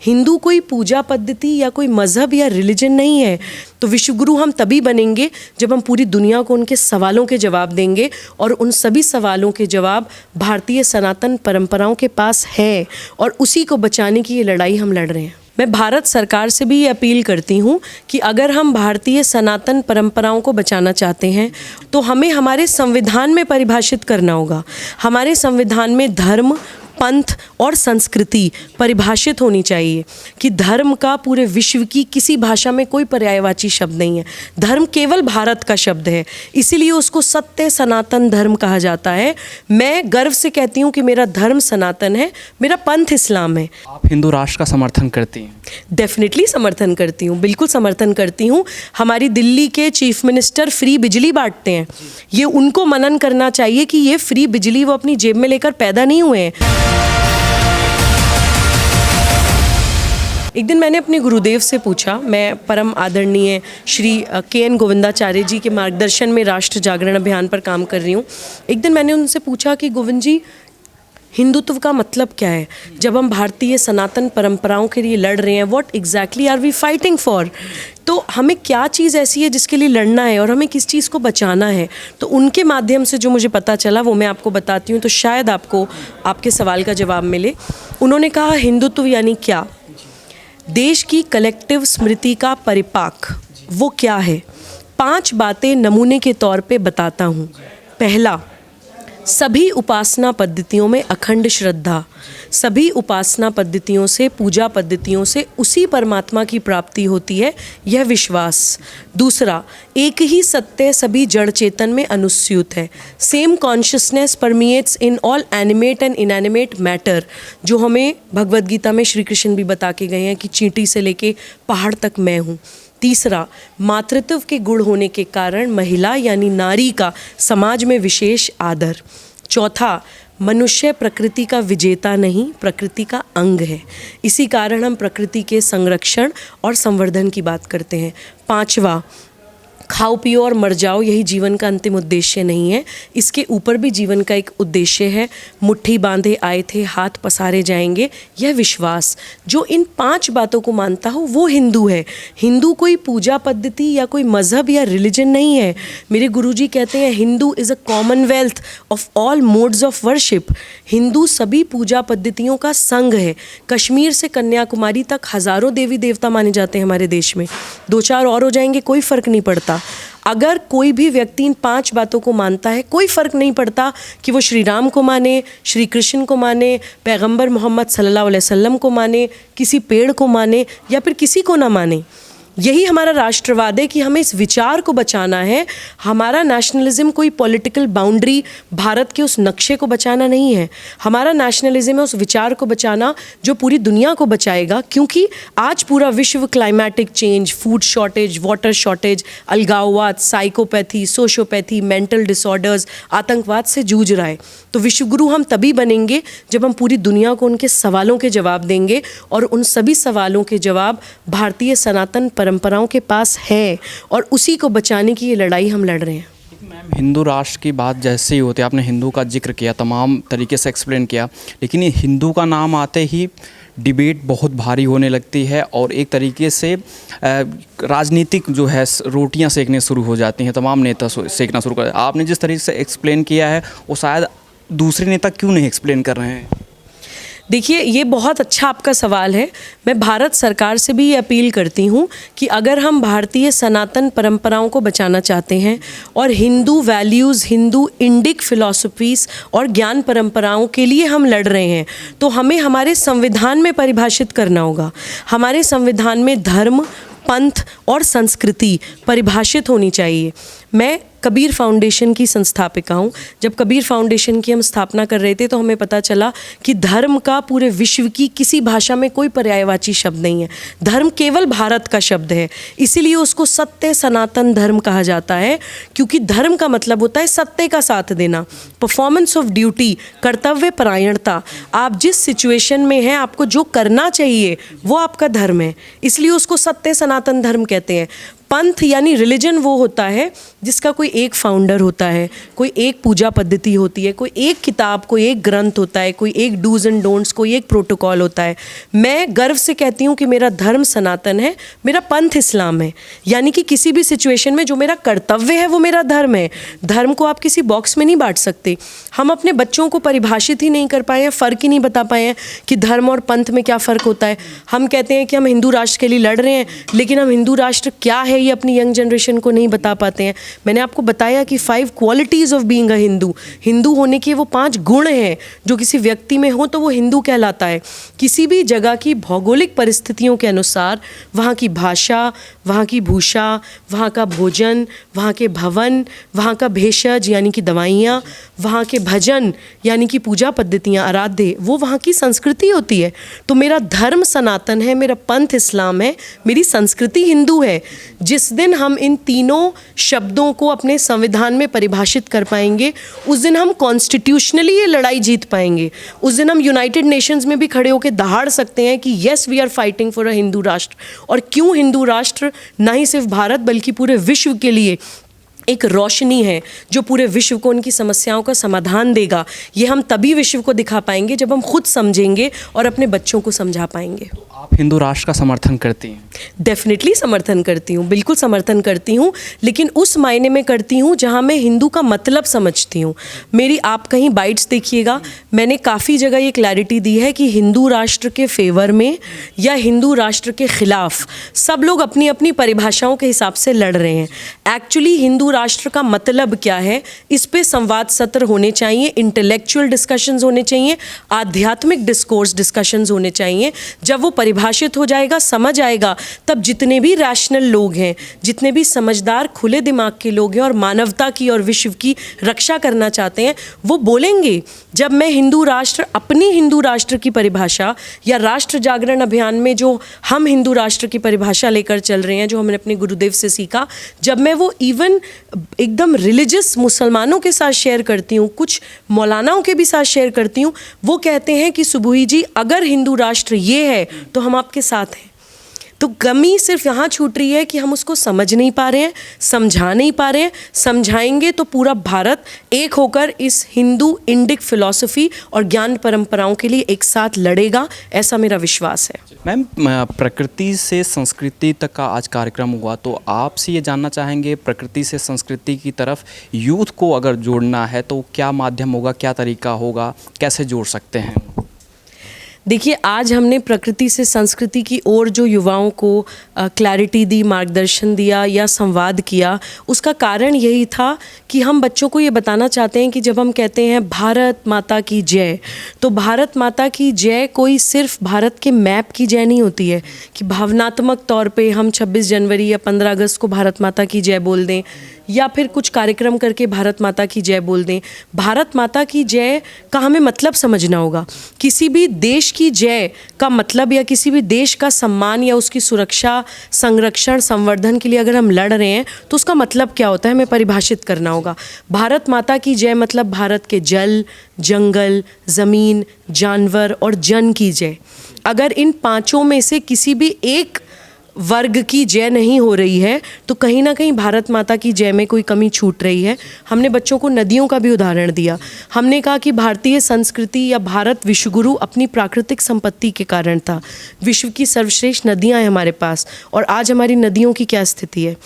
हिंदू कोई पूजा पद्धति या कोई मज़हब या रिलीजन नहीं है। तो विश्वगुरु हम तभी बनेंगे जब हम पूरी दुनिया को उनके सवालों के जवाब देंगे, और उन सभी सवालों के जवाब भारतीय सनातन परंपराओं के पास है, और उसी को बचाने की ये लड़ाई हम लड़ रहे हैं। मैं भारत सरकार से भी ये अपील करती हूँ कि अगर हम भारतीय सनातन परंपराओं को बचाना चाहते हैं तो हमें हमारे संविधान में परिभाषित करना होगा। हमारे संविधान में धर्म, पंथ और संस्कृति परिभाषित होनी चाहिए कि धर्म का पूरे विश्व की किसी भाषा में कोई पर्यायवाची शब्द नहीं है। धर्म केवल भारत का शब्द है, इसीलिए उसको सत्य सनातन धर्म कहा जाता है। मैं गर्व से कहती हूँ कि मेरा धर्म सनातन है, मेरा पंथ इस्लाम है। आप हिंदू राष्ट्र का समर्थन करती हैं? डेफिनेटली समर्थन करती हूँ, बिल्कुल समर्थन करती हूँ। हमारी दिल्ली के चीफ मिनिस्टर फ्री बिजली बांटते हैं, ये उनको मनन करना चाहिए कि ये फ्री बिजली वो अपनी जेब में लेकर पैदा नहीं हुए हैं। एक दिन मैंने अपने गुरुदेव से पूछा, मैं परम आदरणीय श्री के.एन. गोविंदाचार्य जी के मार्गदर्शन में राष्ट्र जागरण अभियान पर काम कर रही हूँ। एक दिन मैंने उनसे पूछा कि गोविंद जी, हिंदुत्व का मतलब क्या है? जब हम भारतीय सनातन परंपराओं के लिए लड़ रहे हैं, what exactly are we fighting for? तो हमें क्या चीज़ ऐसी है जिसके लिए लड़ना है और हमें किस चीज़ को बचाना है? तो उनके माध्यम से जो मुझे पता चला वो मैं आपको बताती हूँ, तो शायद आपको आपके सवाल का जवाब मिले। उन्होंने कहा हिंदुत्व यानी क्या? देश की कलेक्टिव स्मृति का परिपाक वो क्या है? 5 बातें नमूने के तौर पे बताता हूँ। पहला, सभी उपासना पद्धतियों में अखंड श्रद्धा, सभी उपासना पद्धतियों से, पूजा पद्धतियों से उसी परमात्मा की प्राप्ति होती है, यह विश्वास। दूसरा, एक ही सत्य सभी जड़ चेतन में अनुस्यूत है। Same consciousness permeates in all animate and inanimate matter, जो हमें भगवद गीता में श्री कृष्ण भी बता के गए हैं कि चींटी से लेके पहाड़ तक मैं हूँ। तीसरा, मातृत्व के गुण होने के कारण महिला यानी नारी का समाज में विशेष आदर। चौथा, मनुष्य प्रकृति का विजेता नहीं, प्रकृति का अंग है, इसी कारण हम प्रकृति के संरक्षण और संवर्धन की बात करते हैं। पांचवा, खाओ पियो और मर जाओ यही जीवन का अंतिम उद्देश्य नहीं है, इसके ऊपर भी जीवन का एक उद्देश्य है। मुट्ठी बांधे आए थे, हाथ पसारे जाएंगे, यह विश्वास। जो इन 5 बातों को मानता हो वो हिंदू है। हिंदू कोई पूजा पद्धति या कोई मज़हब या रिलीजन नहीं है। मेरे गुरुजी कहते हैं Hindu is a Commonwealth of all modes of worship. Hindu सभी पूजा पद्धतियों का संघ है। कश्मीर से कन्याकुमारी तक हज़ारों देवी देवता माने जाते हैं हमारे देश में, 2-4 और हो जाएंगे, कोई फ़र्क नहीं पड़ता। अगर कोई भी व्यक्ति इन 5 बातों को मानता है, कोई फ़र्क नहीं पड़ता कि वो श्री राम को माने, श्री कृष्ण को माने, पैगंबर मोहम्मद सल्लल्लाहु अलैहि वसल्लम को माने, किसी पेड़ को माने या फिर किसी को ना माने। यही हमारा राष्ट्रवाद है कि हमें इस विचार को बचाना है। हमारा नेशनलिज्म कोई पॉलिटिकल बाउंड्री, भारत के उस नक्शे को बचाना नहीं है। हमारा नेशनलिज्म है उस विचार को बचाना जो पूरी दुनिया को बचाएगा, क्योंकि आज पूरा विश्व climatic change, food shortage, water shortage, अलगाववाद, साइकोपैथी, सोशियोपैथी, मेंटल डिसऑर्डर्स, आतंकवाद से जूझ रहा है। तो विश्वगुरु हम तभी बनेंगे जब हम पूरी दुनिया को उनके सवालों के जवाब देंगे, और उन सभी सवालों के जवाब भारतीय सनातन परंपराओं के पास है, और उसी को बचाने की ये लड़ाई हम लड़ रहे हैं। मैम, हिंदू राष्ट्र की बात जैसे ही होती है, आपने हिंदू का जिक्र किया, तमाम तरीके से एक्सप्लेन किया, लेकिन ये हिंदू का नाम आते ही डिबेट बहुत भारी होने लगती है और एक तरीके से राजनीतिक जो है रोटियां सेकने शुरू हो जाती हैं, तमाम नेता सेकना शुरू कर। आपने जिस तरीके से एक्सप्लेन किया है वो शायद दूसरे नेता क्यों नहीं एक्सप्लेन कर रहे हैं? देखिए, ये बहुत अच्छा आपका सवाल है। मैं भारत सरकार से भी ये अपील करती हूँ कि अगर हम भारतीय सनातन परंपराओं को बचाना चाहते हैं और हिंदू वैल्यूज़, हिंदू इंडिक फ़िलॉसफीज़ और ज्ञान परंपराओं के लिए हम लड़ रहे हैं, तो हमें हमारे संविधान में परिभाषित करना होगा। हमारे संविधान में धर्म, पंथ और संस्कृति परिभाषित होनी चाहिए। मैं कबीर फाउंडेशन की संस्थापिका हूँ। जब कबीर फाउंडेशन की हम स्थापना कर रहे थे तो हमें पता चला कि धर्म का पूरे विश्व की किसी भाषा में कोई पर्यायवाची शब्द नहीं है। धर्म केवल भारत का शब्द है, इसीलिए उसको सत्य सनातन धर्म कहा जाता है, क्योंकि धर्म का मतलब होता है सत्य का साथ देना, परफॉर्मेंस ऑफ ड्यूटी, कर्तव्य परायणता। आप जिस सिचुएशन में हैं, आपको जो करना चाहिए वो आपका धर्म है, इसलिए उसको सत्य सनातन धर्म कहते हैं। पंथ यानी रिलीजन वो होता है जिसका कोई एक फाउंडर होता है, कोई एक पूजा पद्धति होती है, कोई एक किताब, कोई एक ग्रंथ होता है, कोई एक डूज एंड डोंट्स, कोई एक प्रोटोकॉल होता है। मैं गर्व से कहती हूँ कि मेरा धर्म सनातन है, मेरा पंथ इस्लाम है। यानी कि किसी भी सिचुएशन में जो मेरा कर्तव्य है वो मेरा धर्म है। धर्म को आप किसी बॉक्स में नहीं बांट सकते। हम अपने बच्चों को परिभाषित ही नहीं कर पाए हैं, फ़र्क ही नहीं बता पाए हैं कि धर्म और पंथ में क्या फ़र्क होता है। हम कहते हैं कि हम हिंदू राष्ट्र के लिए लड़ रहे हैं, लेकिन हम हिंदू राष्ट्र क्या है ये अपनी यंग जनरेशन को नहीं बता पाते हैं। मैंने आपको बताया कि 5 qualities of being a Hindu. Hindu होने के वो 5 गुण हैं जो किसी व्यक्ति में हो तो वो हिंदू कहलाता है। किसी भी जगह की भौगोलिक परिस्थितियों के अनुसार वहाँ की भाषा, वहाँ की भूषा, वहाँ का भोजन, वहाँ के भवन, वहाँ का भेषज यानी कि दवाइयाँ, वहाँ के भजन यानी कि पूजा पद्धतियाँ, आराध्य, वो वहाँ की संस्कृति होती है। तो मेरा धर्म सनातन है, मेरा पंथ इस्लाम है, मेरी संस्कृति हिंदू है। जिस दिन हम इन तीनों शब्दों को अपने संविधान में परिभाषित कर पाएंगे, उस दिन हम कॉन्स्टिट्यूशनली ये लड़ाई जीत पाएंगे। उस दिन हम यूनाइटेड नेशंस में भी खड़े होकर दहाड़ सकते हैं कि yes we are fighting for a Hindu राष्ट्र। और क्यों हिंदू राष्ट्र, ना ही सिर्फ भारत बल्कि पूरे विश्व के लिए एक रोशनी है जो पूरे विश्व को उनकी समस्याओं का समाधान देगा। ये हम तभी विश्व को दिखा पाएंगे जब हम खुद समझेंगे और अपने बच्चों को समझा पाएंगे। आप हिंदू राष्ट्र का समर्थन करती हैं? डेफिनेटली समर्थन करती हूँ, बिल्कुल समर्थन करती हूँ, लेकिन उस मायने में करती हूँ जहाँ मैं हिंदू का मतलब समझती हूँ। मेरी आप कहीं बाइट्स देखिएगा, मैंने काफ़ी जगह ये क्लैरिटी दी है कि हिंदू राष्ट्र के फेवर में या हिंदू राष्ट्र के खिलाफ सब लोग अपनी अपनी परिभाषाओं के हिसाब से लड़ रहे हैं। एक्चुअली हिंदू राष्ट्र का मतलब क्या है, इस पे संवाद सत्र होने चाहिए, इंटेलेक्चुअल डिस्कशंस होने चाहिए, आध्यात्मिक डिस्कोर्स डिस्कशंस होने चाहिए। जब वो परिभाषित हो जाएगा, समझ आएगा, तब जितने भी रैशनल लोग हैं, जितने भी समझदार खुले दिमाग के लोग हैं और मानवता की और विश्व की रक्षा करना चाहते हैं, वो बोलेंगे। जब मैं हिंदू राष्ट्र, अपनी हिंदू राष्ट्र की परिभाषा या राष्ट्र जागरण अभियान में जो हम हिंदू राष्ट्र की परिभाषा लेकर चल रहे हैं, जो हमने अपने गुरुदेव से सीखा, जब मैं वो इवन एकदम रिलीजियस मुसलमानों के साथ शेयर करती हूँ, कुछ मौलानाओं के भी साथ शेयर करती हूँ, वो कहते हैं कि सुबुही जी अगर हिंदू राष्ट्र ये है तो हम आपके साथ हैं। तो कमी सिर्फ यहाँ छूट रही है कि हम उसको समझ नहीं पा रहे हैं, समझा नहीं पा रहे हैं। समझाएंगे तो पूरा भारत एक होकर इस हिंदू इंडिक फिलॉसफी और ज्ञान परंपराओं के लिए एक साथ लड़ेगा, ऐसा मेरा विश्वास है। मैम, प्रकृति से संस्कृति तक का आज कार्यक्रम हुआ, तो आपसे ये जानना चाहेंगे, प्रकृति से संस्कृति की तरफ यूथ को अगर जोड़ना है तो क्या माध्यम होगा, क्या तरीका होगा, कैसे जोड़ सकते हैं? देखिए, आज हमने प्रकृति से संस्कृति की ओर जो युवाओं को क्लैरिटी दी, मार्गदर्शन दिया या संवाद किया, उसका कारण यही था कि हम बच्चों को ये बताना चाहते हैं कि जब हम कहते हैं भारत माता की जय, तो भारत माता की जय कोई सिर्फ भारत के मैप की जय नहीं होती है कि भावनात्मक तौर पे हम 26 जनवरी या 15 अगस्त को भारत माता की जय बोल दें या फिर कुछ कार्यक्रम करके भारत माता की जय बोल दें। भारत माता की जय का हमें मतलब समझना होगा। किसी भी देश की जय का मतलब या किसी भी देश का सम्मान या उसकी सुरक्षा, संरक्षण, संवर्धन के लिए अगर हम लड़ रहे हैं तो उसका मतलब क्या होता है, हमें परिभाषित करना होगा। भारत माता की जय मतलब भारत के जल, जंगल, ज़मीन, जानवर और जन की जय। अगर इन पांचों में से किसी भी एक वर्ग की जय नहीं हो रही है तो कहीं ना कहीं भारत माता की जय में कोई कमी छूट रही है। हमने बच्चों को नदियों का भी उदाहरण दिया। हमने कहा कि भारतीय संस्कृति या भारत विश्वगुरु अपनी प्राकृतिक संपत्ति के कारण था। विश्व की सर्वश्रेष्ठ नदियां हैं हमारे पास, और आज हमारी नदियों की क्या स्थिति है।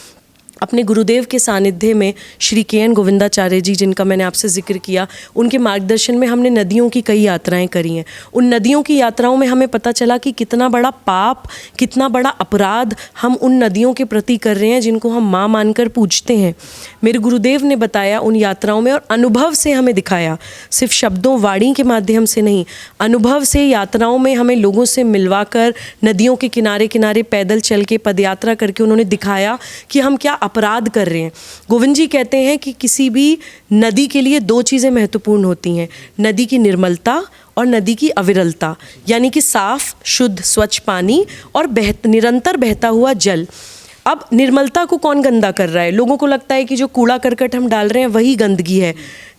अपने गुरुदेव के सानिध्य में श्री के.एन. गोविंदाचार्य जी, जिनका मैंने आपसे जिक्र किया, उनके मार्गदर्शन में हमने नदियों की कई यात्राएं करी हैं। उन नदियों की यात्राओं में हमें पता चला कि कितना बड़ा पाप, कितना बड़ा अपराध हम उन नदियों के प्रति कर रहे हैं जिनको हम माँ मानकर पूजते हैं। मेरे गुरुदेव ने बताया उन यात्राओं में, और अनुभव से हमें दिखाया, सिर्फ शब्दों वाणी के माध्यम से नहीं, अनुभव से यात्राओं में हमें लोगों से मिलवाकर, नदियों के किनारे किनारे पैदल चल के, पदयात्रा करके उन्होंने दिखाया कि हम क्या अपराध कर रहे हैं। गोविंद जी कहते हैं कि किसी भी नदी के लिए 2 चीज़ें महत्वपूर्ण होती हैं, नदी की निर्मलता और नदी की अविरलता, यानी कि साफ, शुद्ध, स्वच्छ पानी और निरंतर बहता हुआ जल। अब निर्मलता को कौन गंदा कर रहा है? लोगों को लगता है कि जो कूड़ा करकट हम डाल रहे हैं वही गंदगी है।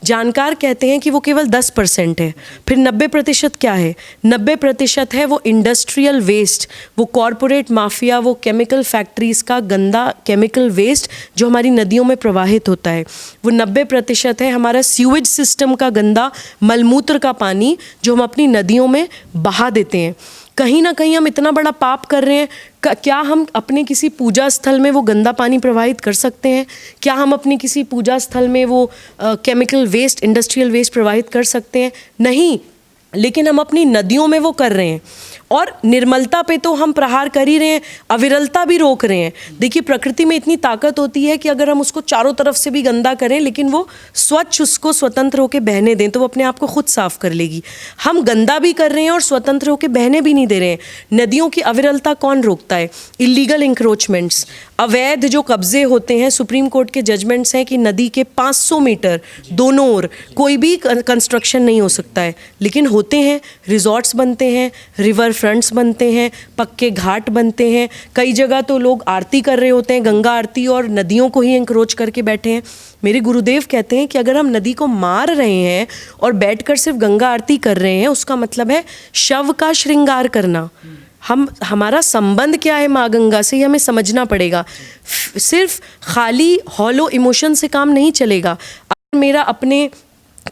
जानकार कहते हैं कि वो केवल 10% है। फिर 90% क्या है? 90% है वो इंडस्ट्रियल वेस्ट, वो कॉरपोरेट माफिया, वो केमिकल फैक्ट्रीज़ का गंदा केमिकल वेस्ट जो हमारी नदियों में प्रवाहित होता है। वो 90% है हमारा सीवेज सिस्टम का गंदा मलमूत्र का पानी जो हम अपनी नदियों में बहा देते हैं। कहीं ना कहीं हम इतना बड़ा पाप कर रहे हैं। क्या हम अपने किसी पूजा स्थल में वो गंदा पानी प्रवाहित कर सकते हैं? क्या हम अपने किसी पूजा स्थल में वो केमिकल वेस्ट, इंडस्ट्रियल वेस्ट प्रवाहित कर सकते हैं? नहीं, लेकिन हम अपनी नदियों में वो कर रहे हैं। और निर्मलता पे तो हम प्रहार कर ही रहे हैं, अविरलता भी रोक रहे हैं। देखिए, प्रकृति में इतनी ताकत होती है कि अगर हम उसको चारों तरफ से भी गंदा करें लेकिन वो स्वच्छ उसको स्वतंत्र होकर बहने दें तो वो अपने आप को खुद साफ कर लेगी। हम गंदा भी कर रहे हैं और स्वतंत्र होकर बहने भी नहीं दे रहे हैं। नदियों की अविरलता कौन रोकता है? इलीगल इंक्रोचमेंट्स, अवैध जो कब्जे होते हैं। सुप्रीम कोर्ट के जजमेंट्स हैं कि नदी के 500 मीटर दोनों ओर कोई भी कंस्ट्रक्शन नहीं हो सकता है, लेकिन होते हैं। रिजॉर्ट्स बनते हैं, रिवर फ्रंट्स बनते हैं, पक्के घाट बनते हैं। कई जगह तो लोग आरती कर रहे होते हैं, गंगा आरती, और नदियों को ही इंक्रोच करके बैठे हैं। मेरे गुरुदेव कहते हैं कि अगर हम नदी को मार रहे हैं और बैठकर सिर्फ गंगा आरती कर रहे हैं, उसका मतलब है शव का श्रृंगार करना। हमारा संबंध क्या है माँ गंगा से, ये हमें समझना पड़ेगा। सिर्फ खाली हॉलो इमोशन से काम नहीं चलेगा। अगर मेरा अपने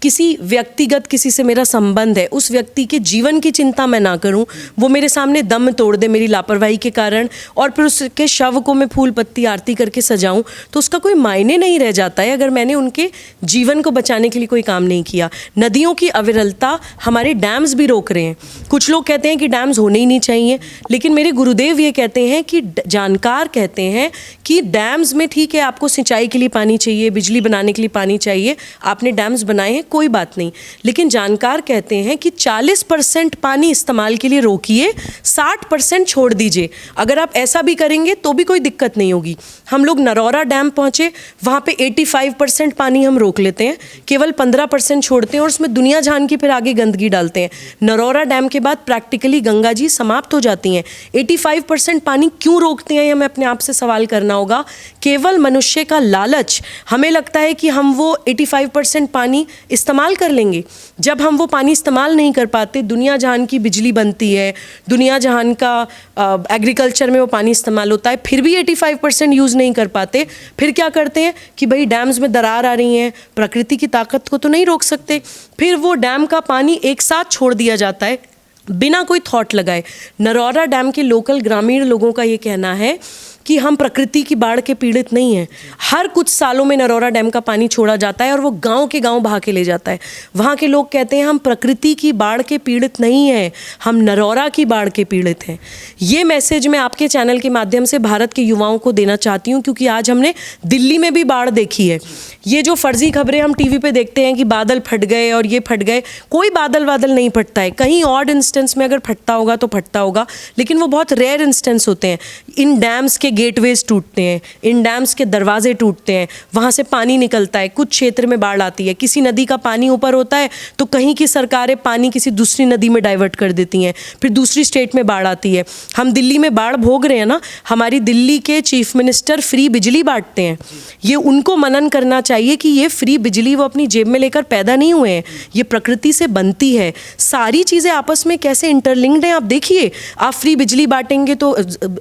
किसी व्यक्तिगत किसी से मेरा संबंध है, उस व्यक्ति के जीवन की चिंता मैं ना करूं, वो मेरे सामने दम तोड़ दे मेरी लापरवाही के कारण, और फिर उसके शव को मैं फूल पत्ती आरती करके सजाऊं, तो उसका कोई मायने नहीं रह जाता है अगर मैंने उनके जीवन को बचाने के लिए कोई काम नहीं किया। नदियों की अविरलता हमारे डैम्स भी रोक रहे हैं। कुछ लोग कहते हैं कि डैम्स होने ही नहीं चाहिए, लेकिन मेरे गुरुदेव ये कहते हैं कि जानकार कहते हैं कि डैम्स में ठीक है, आपको सिंचाई के लिए पानी चाहिए, बिजली बनाने के लिए पानी चाहिए, आपने डैम्स बनाए हैं, कोई बात नहीं, लेकिन जानकार कहते हैं कि 40% पानी इस्तेमाल के लिए रोकिए, 60% छोड़ दीजिए। अगर आप ऐसा भी करेंगे तो भी कोई दिक्कत नहीं होगी। हम लोग नरौरा डैम पहुंचे, वहाँ पे 85% पानी हम रोक लेते हैं, केवल 15% छोड़ते हैं और उसमें दुनिया जान की फिर आगे गंदगी डालते हैं। नरौरा डैम के बाद प्रैक्टिकली गंगा जी समाप्त हो जाती हैं। 85% पानी क्यों रोकते हैं, हमें अपने आप से सवाल करना होगा। केवल मनुष्य का लालच, हमें लगता है कि हम वो 85% पानी इस्तेमाल कर लेंगे। जब हम वो पानी इस्तेमाल नहीं कर पाते, दुनिया जहान की बिजली बनती है, दुनिया जहान का एग्रीकल्चर में वो पानी इस्तेमाल होता है, फिर भी 85% यूज़ नहीं कर पाते, फिर क्या करते हैं कि भाई डैम्स में दरार आ रही हैं, प्रकृति की ताकत को तो नहीं रोक सकते, फिर वो डैम का पानी एक साथ छोड़ दिया जाता है बिना कोई थॉट लगाए। नरौरा डैम के लोकल ग्रामीण लोगों का ये कहना है कि हम प्रकृति की बाढ़ के पीड़ित नहीं हैं। हर कुछ सालों में नरौरा डैम का पानी छोड़ा जाता है और वो गांव के गांव बहा के ले जाता है। वहाँ के लोग कहते हैं हम प्रकृति की बाढ़ के पीड़ित नहीं हैं, हम नरौरा की बाढ़ के पीड़ित हैं। ये मैसेज मैं आपके चैनल के माध्यम से भारत के युवाओं को देना चाहती हूँ, क्योंकि आज हमने दिल्ली में भी बाढ़ देखी है। ये जो फर्जी खबरें हम टीवी पे देखते हैं कि बादल फट गए और ये फट गए, कोई बादल नहीं फटता है। कहीं ऑड इंस्टेंस में अगर फटता होगा तो फटता होगा, लेकिन वो बहुत रेयर इंस्टेंस होते हैं। इन डैम्स के गेटवेज टूटते हैं, इन डैम्स के दरवाजे टूटते हैं, वहाँ से पानी निकलता है, कुछ क्षेत्र में बाढ़ आती है। किसी नदी का पानी ऊपर होता है तो कहीं की सरकारें पानी किसी दूसरी नदी में डाइवर्ट कर देती हैं, फिर दूसरी स्टेट में बाढ़ आती है। हम दिल्ली में बाढ़ भोग रहे हैं ना, हमारी दिल्ली के चीफ मिनिस्टर फ्री बिजली बांटते हैं। ये उनको मनन करना चाहिए कि ये फ्री बिजली वो अपनी जेब में लेकर पैदा नहीं हुए हैं, ये प्रकृति से बनती है। सारी चीज़ें आपस में कैसे इंटरलिंक्ड हैं आप देखिए। आप फ्री बिजली बांटेंगे तो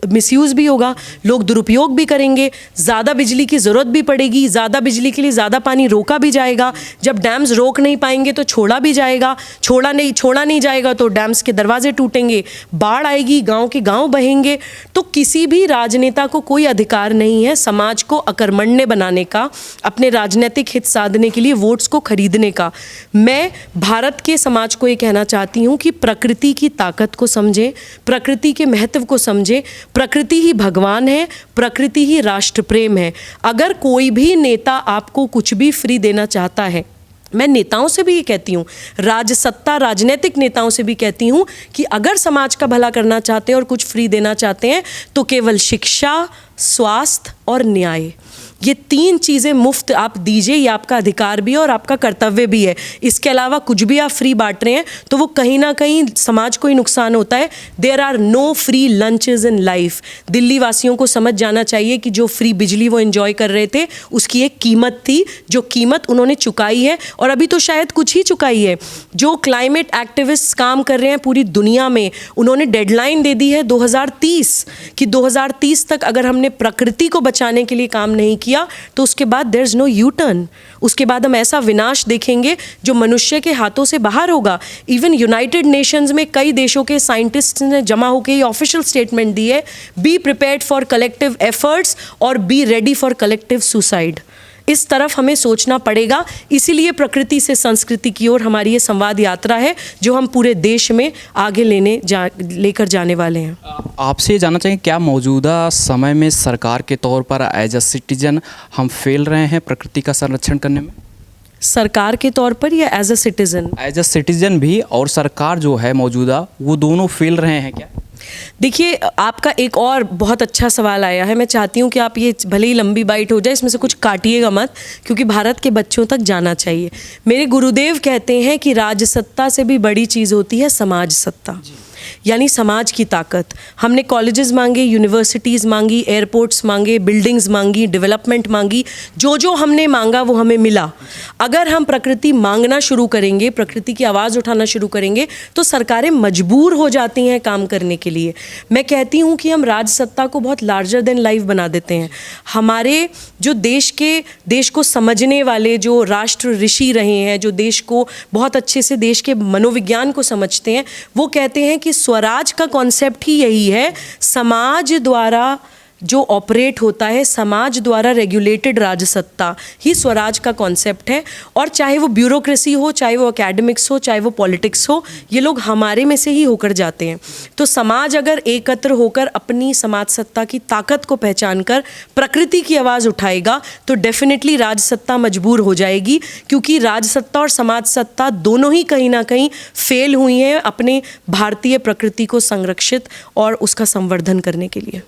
मिसयूज़ भी होगा, लोग दुरुपयोग भी करेंगे, ज़्यादा बिजली की ज़रूरत भी पड़ेगी, ज़्यादा बिजली के लिए ज़्यादा पानी रोका भी जाएगा। जब डैम्स रोक नहीं पाएंगे तो छोड़ा भी जाएगा, छोड़ा नहीं जाएगा तो डैम्स के दरवाजे टूटेंगे, बाढ़ आएगी, गांव के गांव बहेंगे। तो किसी भी राजनेता को कोई अधिकार नहीं है समाज को अकर्मण्य बनाने का, अपने राजनीतिक हित साधने के लिए वोट्स को खरीदने का। मैं भारत के समाज को ये कहना चाहती हूँ कि प्रकृति की ताकत को समझें, प्रकृति के महत्व को समझें। प्रकृति ही भगवान है, प्रकृति ही राष्ट्र प्रेम है। अगर कोई भी नेता आपको कुछ भी फ्री देना चाहता है, मैं नेताओं से भी ये कहती हूँ, राजसत्ता राजनीतिक नेताओं से भी कहती हूँ कि अगर समाज का भला करना चाहते हैं और कुछ फ्री देना चाहते हैं तो केवल शिक्षा, स्वास्थ्य और न्याय, ये 3 चीज़ें मुफ्त आप दीजिए, ये आपका अधिकार भी है और आपका कर्तव्य भी है। इसके अलावा कुछ भी आप फ्री बांट रहे हैं तो वो कहीं ना कहीं समाज को ही नुकसान होता है। There are no free lunches in life. Delhi वासियों को समझ जाना चाहिए कि जो फ्री बिजली वो एंजॉय कर रहे थे उसकी एक कीमत थी, जो कीमत उन्होंने चुकाई है और अभी तो शायद कुछ ही चुकाई है। जो क्लाइमेट एक्टिविस्ट काम कर रहे हैं पूरी दुनिया में, उन्होंने डेडलाइन दे दी है 2030 कि 2030 तक अगर हमने प्रकृति को बचाने के लिए काम नहीं किया तो उसके बाद there is no U turn. उसके बाद हम ऐसा विनाश देखेंगे जो मनुष्य के हाथों से बाहर होगा। इवन यूनाइटेड नेशंस में कई देशों के साइंटिस्ट ने जमा होकर ये ऑफिशियल स्टेटमेंट दी है, be prepared for collective efforts और be ready for collective suicide. इस तरफ हमें सोचना पड़ेगा। इसीलिए प्रकृति से संस्कृति की ओर हमारी ये संवाद यात्रा है जो हम पूरे देश में आगे लेकर जाने वाले हैं। आपसे ये जानना चाहिए, क्या मौजूदा समय में सरकार के तौर पर एज अ सिटीजन हम फेल रहे हैं प्रकृति का संरक्षण करने में? सरकार के तौर पर या as a citizen? As a citizen भी, और सरकार जो है मौजूदा, वो दोनों फेल रहे हैं क्या? देखिए, आपका एक और बहुत अच्छा सवाल आया है। मैं चाहती हूँ कि आप ये भले ही लंबी बाइट हो जाए, इसमें से कुछ काटिएगा मत, क्योंकि भारत के बच्चों तक जाना चाहिए। मेरे गुरुदेव कहते हैं कि राजसत्ता से भी बड़ी चीज़ होती है समाज सत्ता, यानी समाज की ताकत। हमने कॉलेजेस मांगे, यूनिवर्सिटीज़ मांगी, एयरपोर्ट्स मांगे, बिल्डिंग्स मांगी, डेवलपमेंट मांगी, जो जो हमने मांगा वो हमें मिला। अगर हम प्रकृति मांगना शुरू करेंगे, प्रकृति की आवाज़ उठाना शुरू करेंगे तो सरकारें मजबूर हो जाती हैं काम करने के लिए। मैं कहती हूँ कि हम राजसत्ता को बहुत लार्जर देन लाइफ बना देते हैं। हमारे जो देश को समझने वाले जो राष्ट्र ऋषि रहे हैं, जो देश को बहुत अच्छे से देश के मनोविज्ञान को समझते हैं, वो कहते हैं कि स्वराज का कॉन्सेप्ट ही यही है, समाज द्वारा जो ऑपरेट होता है, समाज द्वारा रेगुलेटेड राजसत्ता ही स्वराज का कॉन्सेप्ट है। और चाहे वो ब्यूरोक्रेसी हो, चाहे वो एकेडमिक्स हो, चाहे वो पॉलिटिक्स हो, ये लोग हमारे में से ही होकर जाते हैं। तो समाज अगर एकत्र होकर अपनी समाज सत्ता की ताकत को पहचान कर प्रकृति की आवाज़ उठाएगा तो डेफिनेटली राजसत्ता मजबूर हो जाएगी, क्योंकि राजसत्ता और समाज सत्ता दोनों ही कहीं ना कहीं फेल हुई हैं अपने भारतीय प्रकृति को संरक्षित और उसका संवर्धन करने के लिए।